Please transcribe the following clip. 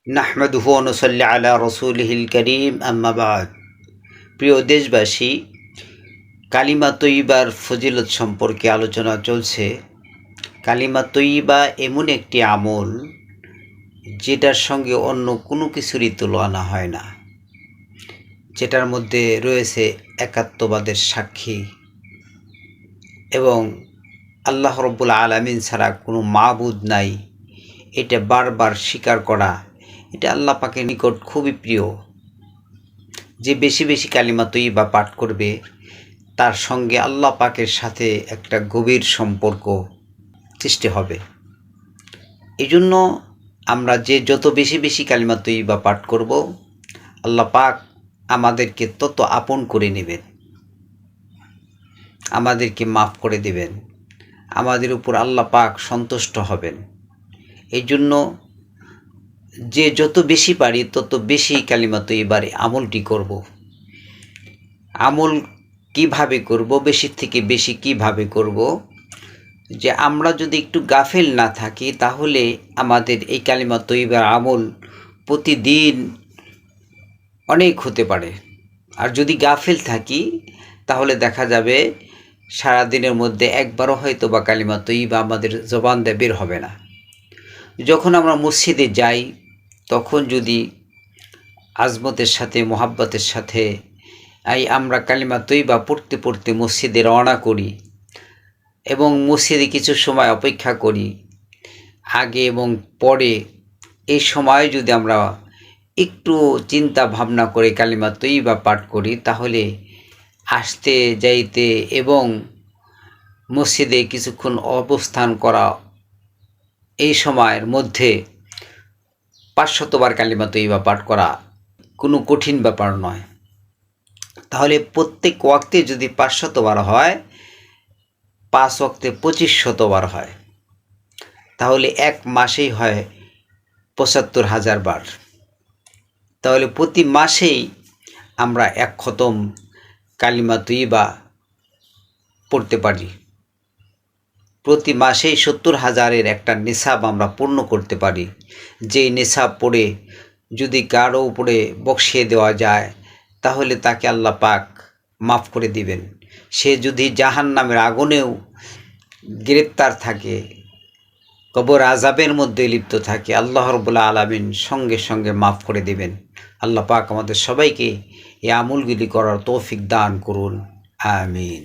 নাহমাদুহু ওয়া নুসাল্লি আলা রাসূলিহিল কারীম আম্মা বা'দ। প্রিয় দেশবাসী, কালিমা তৈয়্যিবার ফজিলত সম্পর্কে আলোচনা চলছে। কালিমা তৈয়্যিবা এমন একটি আমল যেটার সঙ্গে অন্য কোনো কিছুরই তুলনা হয় না, যেটার মধ্যে রয়েছে একাত্মবাদের সাক্ষী এবং আল্লাহ রাব্বুল আলামিন ছাড়া কোনো মাবুদ নাই, এটা বারবার স্বীকার করা। এটা আল্লাহ পাকের নিকট খুবই প্রিয়। যে বেশি বেশি কালিমা তৈয়্যিবা পাঠ করবে তার সঙ্গে আল্লাহ পাকের সাথে একটা গভীর সম্পর্ক সৃষ্টি হবে। এই জন্য আমরা যে যত বেশি বেশি কালিমা তৈয়্যিবা পাঠ করব, আল্লাহ পাক আমাদেরকে তত আপন করে নেবেন, আমাদেরকে মাফ করে দেবেন, আমাদের উপর আল্লাহ পাক সন্তুষ্ট হবেন। এই জন্য যে যত বেশি পারি তত বেশি কালিমা তৈয়্যিবার আমলটি করব। আমল কিভাবে করব, বেশি থেকে বেশি কিভাবে করব? যে আমরা যদি একটু গাফেল না থাকি তাহলে আমাদের এই কালিমা তৈয়্যিবার আমল প্রতিদিন অনেক হতে পারে। আর যদি গাফেল থাকি তাহলে দেখা যাবে সারাদিনের মধ্যে একবারও হয়তো বা কালিমা তৈয়্যিবা আমাদের জবান দিয়ে বের হবে না। যখন আমরা মসজিদে যাই তখন যদি আজমতের সাথে, মোহাব্বতের সাথে আমরা কালিমা তৈয়্যিবা পড়তে পড়তে মসজিদে রওনা করি এবং মসজিদে কিছু সময় অপেক্ষা করি, আগে এবং পরে এই সময় যদি আমরা একটু চিন্তা ভাবনা করে কালিমা তৈয়্যিবা পাঠ করি, তাহলে আসতে যাইতে এবং মসজিদে কিছুক্ষণ অবস্থান করা এই সময়ের মধ্যে 500 বার কালিমা তৈয়্যিবা পাঠ করা কোনো কঠিন ব্যাপার নয়। তাহলে প্রত্যেক ওয়াক্তে যদি 500 বার হয়, 5 ওয়াক্তে 2500 বার হয়, তাহলে এক মাসেই হয় ৭৫,০০০ বার। তাহলে প্রতি মাসেই আমরা এক খতম কালিমা তৈয়্যিবা পড়তে পারি। প্রতি মাসেই ৭০,০০০-এর একটা নিসাব আমরা পূর্ণ করতে পারি। যেই নিসাব পড়ে যদি কারো উপরে বকশিয়ে দেওয়া যায় তাহলে তাকে আল্লাহ পাক মাফ করে দিবেন। সে যদি জাহান্নামের আগুনেও গ্রেপ্তার থাকে, কবর আযাবের মধ্যে লিপ্ত থাকে, আল্লাহ রাব্বুল আলামিন সঙ্গে সঙ্গে মাফ করে দিবেন। আল্লাহ পাক আমাদের সবাইকে এই আমলগুলি করার তৌফিক দান করুন। আমিন।